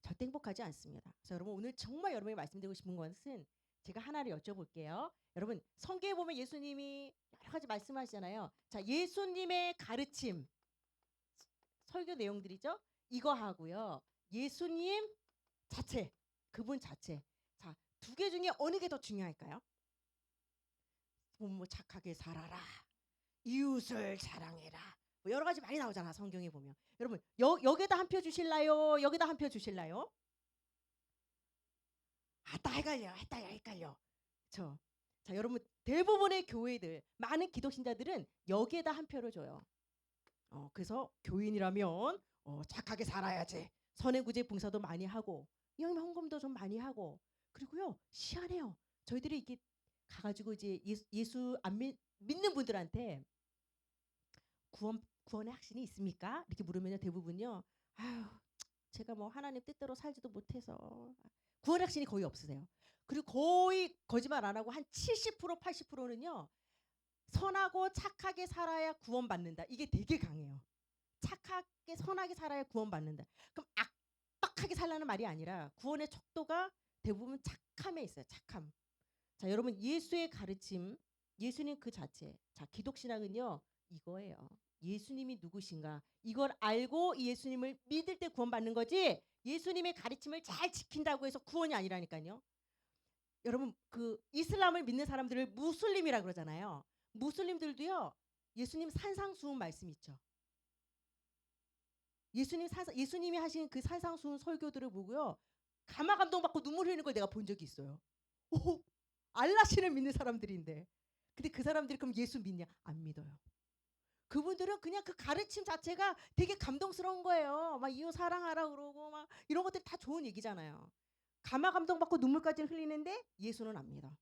절대 행복하지 않습니다. 그래서 여러분 오늘 정말 여러분에게 말씀드리고 싶은 것은 제가 하나를 여쭤볼게요. 여러분 성경에 보면 예수님이 여러 가지 말씀하시잖아요. 자, 예수님의 가르침 설교 내용들이죠. 이거 하고요. 예수님 자체, 그분 자체. 자, 두 개 중에 어느 게 더 중요할까요? 뭐 착하게 살아라. 이웃을 사랑해라. 뭐 여러 가지 많이 나오잖아. 성경에 보면. 여러분 여기다 한 표 주실라요? 여기다 한 표 주실라요? 아따 헷갈려. 저. 자, 여러분 대부분의 교회들, 많은 기독신자들은 여기에다 한 표를 줘요. 그래서 교인이라면 착하게 살아야지. 선행구제 봉사도 많이 하고 여행 헌금도 좀 많이 하고 그리고요 희한해요. 저희들이 이렇게 가가지고 이제 예수 안 믿는 분들한테 구원의 확신이 있습니까? 이렇게 물으면 대부분요. 아유, 제가 뭐 하나님 뜻대로 살지도 못해서 구원의 확신이 거의 없으세요. 그리고 거의 거짓말 안 하고 한 70% 80%는요. 선하고 착하게 살아야 구원받는다. 이게 되게 강해요. 착하게 선하게 살아야 구원받는다. 그럼 악박하게 살라는 말이 아니라 구원의 척도가 대부분 착함에 있어요. 착함. 자, 여러분 예수의 가르침, 예수님 그 자체. 자, 기독신앙은요 이거예요. 예수님이 누구신가 이걸 알고 이 예수님을 믿을 때 구원받는 거지. 예수님의 가르침을 잘 지킨다고 해서 구원이 아니라니까요. 여러분 그 이슬람을 믿는 사람들을 무슬림이라 그러잖아요. 무슬림들도요 예수님 산상수훈 말씀 있죠. 예수님이 하신 그 산상수훈 설교들을 보고요 가마 감동받고 눈물 흘리는 걸 내가 본 적이 있어요. 오, 알라신을 믿는 사람들인데 근데 그 사람들이 그럼 예수 믿냐? 안 믿어요. 그분들은 그냥 그 가르침 자체가 되게 감동스러운 거예요. 막 이웃 사랑하라 그러고 막 이런 것들 다 좋은 얘기잖아요. 가마 감동받고 눈물까지 흘리는데 예수는 안 믿어.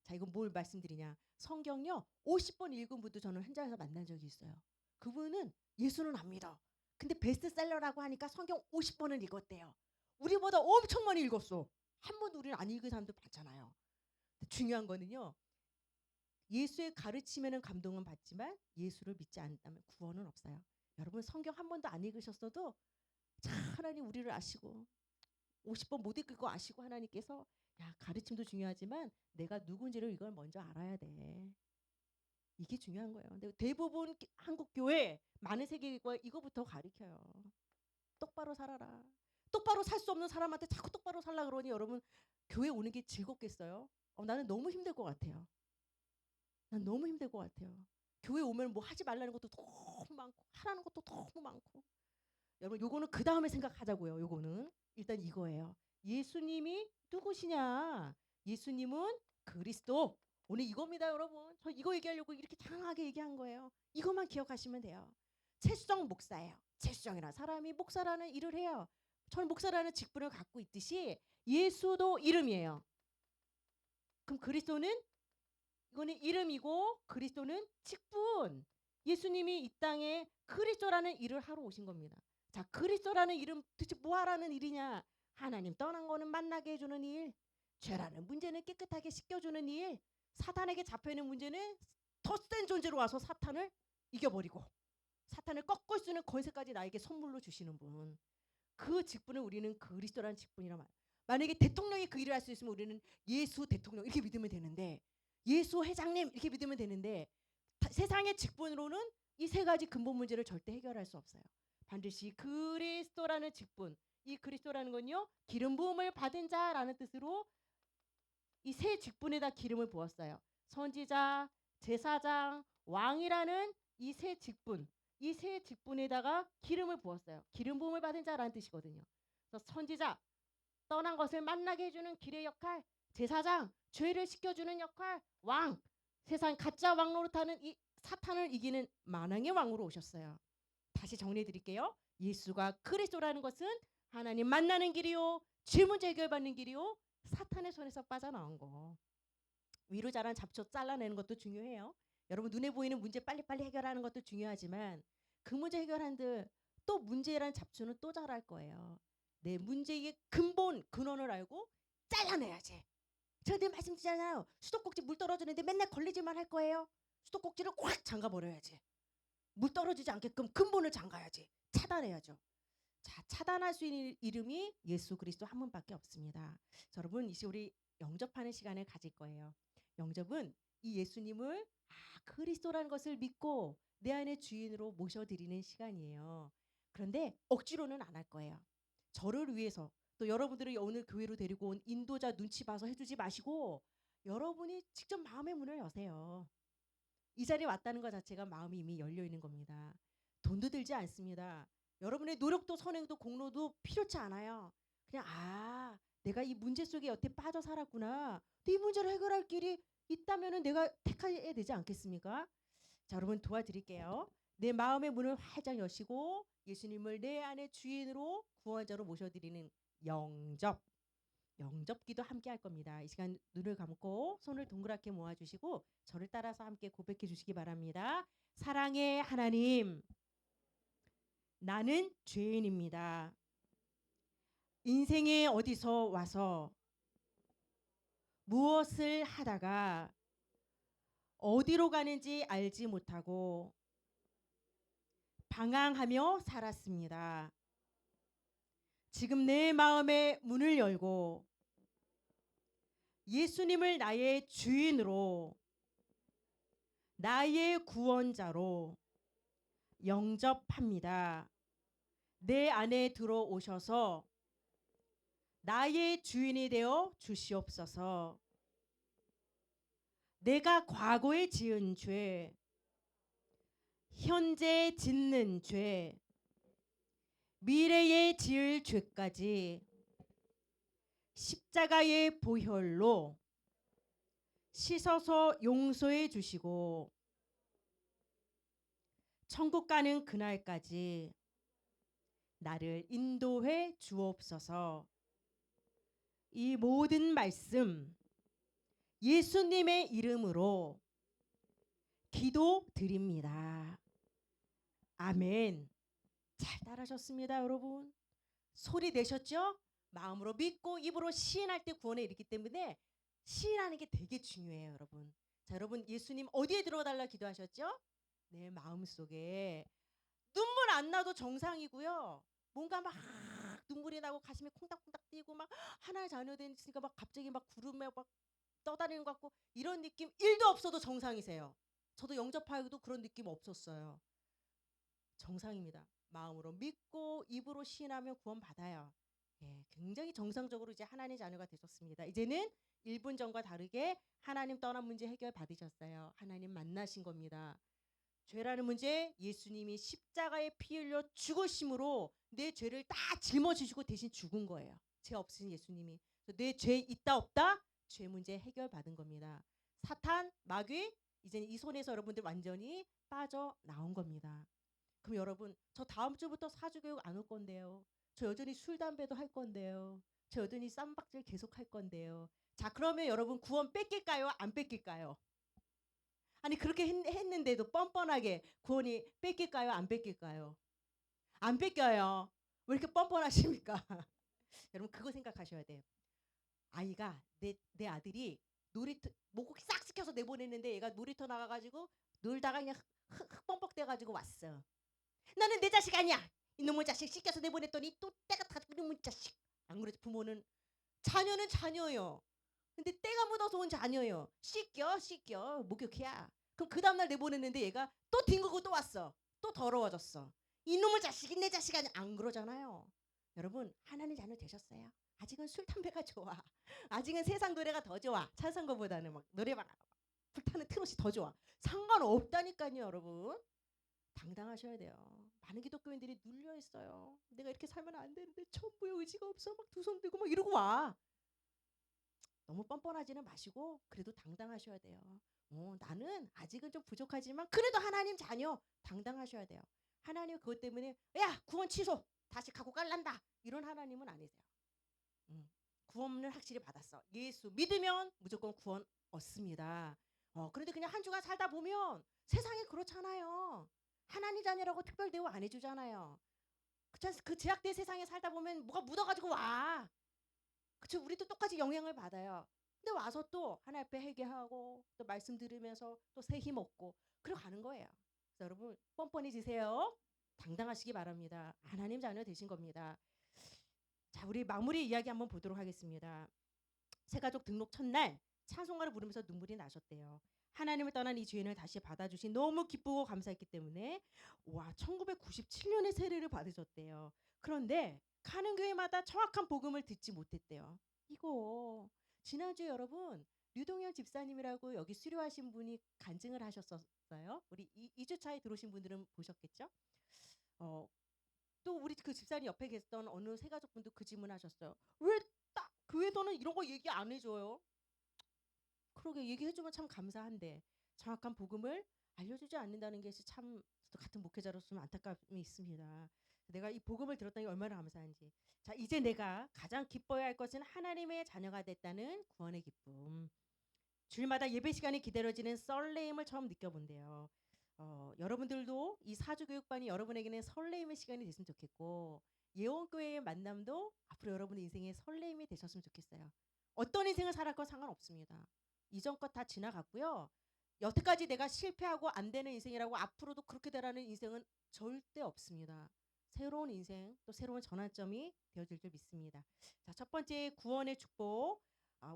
자, 이건 뭘 말씀드리냐? 성경요 50번 읽은 분도 저는 현장에서 만난 적이 있어요. 그분은 예수는 안 믿어. 근데 베스트셀러라고 하니까 성경 50번을 읽었대요. 우리보다 엄청 많이 읽었어. 한 번도 우리는 안 읽은 사람들 많잖아요. 중요한 거는요. 예수의 가르침에는 감동은 받지만 예수를 믿지 않다면 구원은 없어요. 여러분 성경 한 번도 안 읽으셨어도 참 하나님 우리를 아시고 50번 못 읽을 거 아시고 하나님께서 야 가르침도 중요하지만 내가 누군지를 이걸 먼저 알아야 돼. 이게 중요한 거예요. 근데 대부분 한국 교회 많은 세계가 이거부터 가르쳐요. 똑바로 살아라. 똑바로 살 수 없는 사람한테 자꾸 똑바로 살라 그러니 여러분 교회 오는 게 즐겁겠어요? 나는 너무 힘들 것 같아요. 난 너무 힘들 것 같아요. 교회 오면 뭐 하지 말라는 것도 너무 많고 하라는 것도 너무 많고. 여러분 요거는 그 다음에 생각하자고요. 요거는 일단 이거예요. 예수님이 누구시냐? 예수님은 그리스도. 오늘 이겁니다, 여러분. 저 이거 얘기하려고 이렇게 장황하게 얘기한 거예요. 이것만 기억하시면 돼요. 최수정 목사예요. 최수정이라는 사람이 목사라는 일을 해요. 저는 목사라는 직분을 갖고 있듯이 예수도 이름이에요. 그럼 그리스도는 이거는 이름이고 그리스도는 직분. 예수님이 이 땅에 그리스도라는 일을 하러 오신 겁니다. 자, 그리스도라는 이름 도대체 뭐 하라는 일이냐? 하나님 떠난 거는 만나게 해주는 일, 죄라는 문제는 깨끗하게 씻겨주는 일, 사탄에게 잡혀있는 문제는 더 센 존재로 와서 사탄을 이겨버리고 사탄을 꺾을 수 있는 권세까지 나에게 선물로 주시는 분. 그 직분을 우리는 그리스도라는 직분이라 말. 만약에 대통령이 그 일을 할 수 있으면 우리는 예수 대통령 이렇게 믿으면 되는데 예수 회장님 이렇게 믿으면 되는데 세상의 직분으로는 이 세 가지 근본 문제를 절대 해결할 수 없어요. 반드시 그리스도라는 직분, 이 그리스도라는 건요 기름 부음을 받은 자라는 뜻으로 이 세 직분에다 기름을 부었어요. 선지자, 제사장, 왕이라는 이 세 직분, 이 세 직분에다가 기름을 부었어요. 기름 부음을 받은 자라는 뜻이거든요. 그래서 선지자, 떠난 것을 만나게 해주는 길의 역할, 제사장, 죄를 씻겨주는 역할, 왕, 세상 가짜 왕 노릇하는 이 사탄을 이기는 만왕의 왕으로 오셨어요. 다시 정리해 드릴게요. 예수가 그리스도라는 것은 하나님 만나는 길이요, 죄 문제 해결받는 길이요, 사탄의 손에서 빠져나온 거. 위로 자란 잡초 잘라내는 것도 중요해요. 여러분 눈에 보이는 문제 빨리빨리 해결하는 것도 중요하지만 그 문제 해결하는데 또 문제란 잡초는 또 자랄 거예요. 내 문제의 근본 근원을 알고 잘라내야지. 제가 늘 말씀드리잖아요. 수도꼭지 물 떨어지는데 맨날 걸리지만 할 거예요. 수도꼭지를 꽉 잠가 버려야지. 물 떨어지지 않게끔 근본을 잠가야지. 차단해야죠. 자, 차단할 수 있는 이름이 예수 그리스도 한 분밖에 없습니다. 자, 여러분 이제 우리 영접하는 시간을 가질 거예요. 영접은 이 예수님을 그리스도라는 것을 믿고 내 안의 주인으로 모셔드리는 시간이에요. 그런데 억지로는 안 할 거예요. 저를 위해서 또 여러분들을 오늘 교회로 데리고 온 인도자 눈치 봐서 해주지 마시고 여러분이 직접 마음의 문을 여세요. 이 자리에 왔다는 것 자체가 마음이 이미 열려 있는 겁니다. 돈도 들지 않습니다. 여러분의 노력도 선행도 공로도 필요치 않아요. 그냥 내가 이 문제 속에 여태 빠져 살았구나. 이 문제를 해결할 길이 있다면은 내가 택해야 되지 않겠습니까? 자, 여러분 도와드릴게요. 내 마음의 문을 활짝 여시고 예수님을 내 안의 주인으로 구원자로 모셔드리는 영접. 영접기도 함께 할 겁니다. 이 시간 눈을 감고 손을 동그랗게 모아주시고 저를 따라서 함께 고백해 주시기 바랍니다. 사랑의 하나님, 나는 죄인입니다. 인생에 어디서 와서 무엇을 하다가 어디로 가는지 알지 못하고 방황하며 살았습니다. 지금 내 마음의 문을 열고 예수님을 나의 주인으로 나의 구원자로 영접합니다. 내 안에 들어오셔서 나의 주인이 되어 주시옵소서. 내가 과거에 지은 죄, 현재 짓는 죄, 미래에 지을 죄까지 십자가의 보혈로 씻어서 용서해 주시고 천국 가는 그날까지 나를 인도해 주옵소서. 이 모든 말씀 예수님의 이름으로 기도드립니다. 아멘. 잘 따라하셨습니다, 여러분. 소리 내셨죠? 마음으로 믿고 입으로 시인할 때 구원에 이르기 때문에 시인하는 게 되게 중요해요, 여러분. 자, 여러분 예수님 어디에 들어달라 기도하셨죠? 내 마음속에. 눈물 안 나도 정상이고요. 뭔가 막 눈물이 나고 가슴이 콩닥콩닥 뛰고 막 하나의 자녀 되니까 막 갑자기 막 구름에 막 떠다니는 것 같고 이런 느낌 1도 없어도 정상이세요. 저도 영접하고도 그런 느낌 없었어요. 정상입니다. 마음으로 믿고 입으로 시인하면 구원받아요. 예, 굉장히 정상적으로 이제 하나님의 자녀가 되셨습니다. 이제는 1분 전과 다르게 하나님 떠난 문제 해결 받으셨어요. 하나님 만나신 겁니다. 죄라는 문제 예수님이 십자가에 피 흘려 죽으심으로 내 죄를 다 짊어지시고 대신 죽은 거예요. 죄 없으신 예수님이. 내 죄 있다 없다? 죄 문제 해결받은 겁니다. 사탄, 마귀 이제는 이 손에서 여러분들 완전히 빠져나온 겁니다. 그럼 여러분 저 다음 주부터 사주교육 안 올 건데요. 저 여전히 술 담배도 할 건데요. 저 여전히 쌈박질 계속 할 건데요. 자, 그러면 여러분 구원 뺏길까요? 안 뺏길까요? 아니 그렇게 했는데도 뻔뻔하게 구원이 뺏길까요? 안 뺏길까요? 안 뺏겨요. 왜 이렇게 뻔뻔하십니까? 여러분 그거 생각하셔야 돼요. 아이가 내 아들이 놀이터 목고기 싹 시켜서 내보냈는데 얘가 놀이터 나가가지고 놀다가 그냥 흠뻑대가지고 왔어. 나는 내 자식 아니야. 이놈의 자식 시켜서 내보냈더니 또 때가 다 이놈의 자식. 안 그래도 부모는 자녀는 자녀요. 근데 때가 묻어서 온 자녀요. 씻겨 목욕해야. 그럼 그 다음날 내보냈는데 얘가 또 뒹구고 또 왔어. 또 더러워졌어. 이놈의 자식이 내 자식 아니야. 안 그러잖아요. 여러분 하나님 자녀 되셨어요. 아직은 술 담배가 좋아. 아직은 세상 노래가 더 좋아. 찬송가보다는 막 노래방 불타는 트롯이 더 좋아. 상관없다니까요, 여러분. 당당하셔야 돼요. 많은 기독교인들이 눌려 있어요. 내가 이렇게 살면 안 되는데 전부의 의지가 없어. 막 두 손 들고 막 이러고 와. 너무 뻔뻔하지는 마시고 그래도 당당하셔야 돼요. 나는 아직은 좀 부족하지만 그래도 하나님 자녀 당당하셔야 돼요. 하나님 그것 때문에 야 구원 취소 다시 갖고 깔란다 이런 하나님은 아니세요. 구원을 확실히 받았어. 예수 믿으면 무조건 구원 얻습니다. 그런데 그냥 한 주간 살다 보면 세상이 그렇잖아요. 하나님 자녀라고 특별 대우 안 해주잖아요. 그 제약된 세상에 살다 보면 뭐가 묻어가지고 와. 그쵸? 우리도 똑같이 영향을 받아요. 근데 와서 또 하나님 앞에 회개하고 또 말씀 들으면서 또 새 힘 얻고 그러고 가는 거예요. 그래서 여러분 뻔뻔해지세요. 당당하시기 바랍니다. 하나님 자녀 되신 겁니다. 자, 우리 마무리 이야기 한번 보도록 하겠습니다. 새가족 등록 첫날 찬송가를 부르면서 눈물이 나셨대요. 하나님을 떠난 이 죄인을 다시 받아주신 너무 기쁘고 감사했기 때문에 1997년에 세례를 받으셨대요. 그런데 가는 교회마다 정확한 복음을 듣지 못했대요. 이거 지난주에 여러분 류동현 집사님이라고 여기 수료하신 분이 간증을 하셨었어요. 우리 2주 차에 들어오신 분들은 보셨겠죠? 어, 또 우리 그 집사님 옆에 계셨던 어느 새가족분도 그 질문하셨어요. 왜 딱 교회에서는 이런 거 얘기 안 해줘요? 그러게 얘기해주면 참 감사한데 정확한 복음을 알려주지 않는다는 게 참 같은 목회자로서는 안타까움이 있습니다. 내가 이 복음을 들었다는 게 얼마나 감사한지. 자, 이제 내가 가장 기뻐해야 할 것은 하나님의 자녀가 됐다는 구원의 기쁨. 주일마다 예배 시간이 기다려지는 설레임을 처음 느껴본대요. 여러분들도 이 사주교육반이 여러분에게는 설레임의 시간이 됐으면 좋겠고 예원교회의 만남도 앞으로 여러분의 인생의 설레임이 되셨으면 좋겠어요. 어떤 인생을 살았건 상관없습니다. 이전 것 다 지나갔고요. 여태까지 내가 실패하고 안 되는 인생이라고 앞으로도 그렇게 되라는 인생은 절대 없습니다. 새로운 인생 또 새로운 전환점이 되어질 줄 믿습니다. 자, 첫 번째 구원의 축복.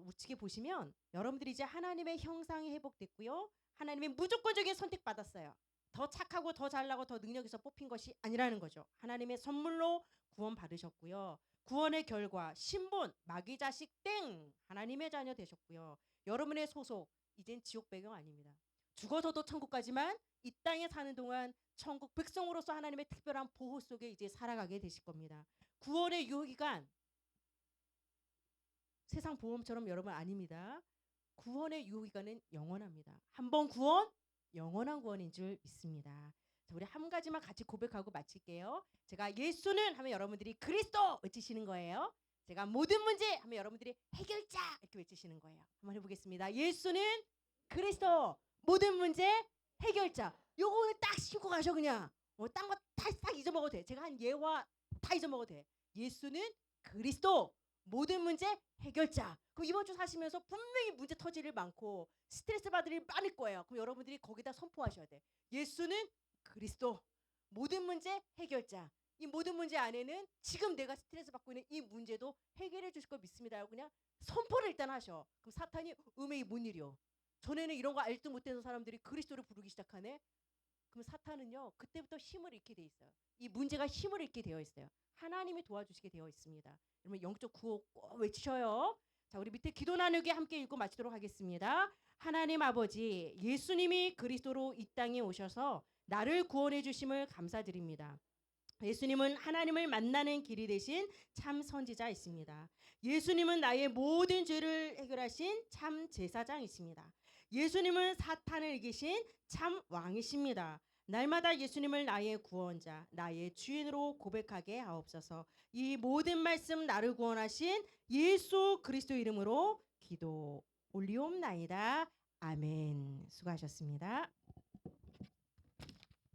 우측에 보시면 여러분들이 이제 하나님의 형상이 회복됐고요. 하나님의 무조건적인 선택 받았어요. 더 착하고 더 잘나고 더 능력 있어 뽑힌 것이 아니라는 거죠. 하나님의 선물로 구원 받으셨고요. 구원의 결과 신분 마귀 자식 땡 하나님의 자녀 되셨고요. 여러분의 소속 이젠 지옥 배경 아닙니다. 죽어서도 천국 가지만 이 땅에 사는 동안 천국 백성으로서 하나님의 특별한 보호 속에 이제 살아가게 되실 겁니다. 구원의 유효기간 세상 보험처럼 여러분 아닙니다. 구원의 유효기간은 영원합니다. 한 번 구원, 영원한 구원인 줄 믿습니다. 자, 우리 한 가지만 같이 고백하고 마칠게요. 제가 예수는 하면 여러분들이 그리스도 외치시는 거예요. 제가 모든 문제 하면 여러분들이 해결자 이렇게 외치시는 거예요. 한번 해보겠습니다. 예수는 그리스도, 모든 문제 해결자. 요거는 딱 싣고 가셔 그냥. 딴 거 다 잊어먹어도 돼. 제가 한 예와 다 잊어먹어도 돼. 예수는 그리스도, 모든 문제 해결자. 그럼 이번 주 사시면서 분명히 문제 터질 일 많고 스트레스 받을 일 많을 거예요. 그럼 여러분들이 거기다 선포하셔야 돼. 예수는 그리스도, 모든 문제 해결자. 이 모든 문제 안에는 지금 내가 스트레스 받고 있는 이 문제도 해결해 주실 걸 믿습니다. 그냥 선포를 일단 하셔. 그럼 사탄이 음에 뭔 일이요? 전에는 이런 거 알지도 못해서 사람들이 그리스도를 부르기 시작하네. 그럼 사탄은요 그때부터 힘을 잃게 돼 있어요. 이 문제가 힘을 잃게 되어 있어요. 하나님이 도와주시게 되어 있습니다. 여러분 영적 구호 꼭 외치셔요. 자, 우리 밑에 기도 나누기 함께 읽고 마치도록 하겠습니다. 하나님 아버지, 예수님이 그리스도로 이 땅에 오셔서 나를 구원해 주심을 감사드립니다. 예수님은 하나님을 만나는 길이 되신 참 선지자이십니다. 예수님은 나의 모든 죄를 해결하신 참 제사장이십니다. 예수님은 사탄을 이기신 참 왕이십니다. 날마다 예수님을 나의 구원자, 나의 주인으로 고백하게 하옵소서. 이 모든 말씀 나를 구원하신 예수 그리스도 이름으로 기도 올리옵나이다. 아멘. 수고하셨습니다.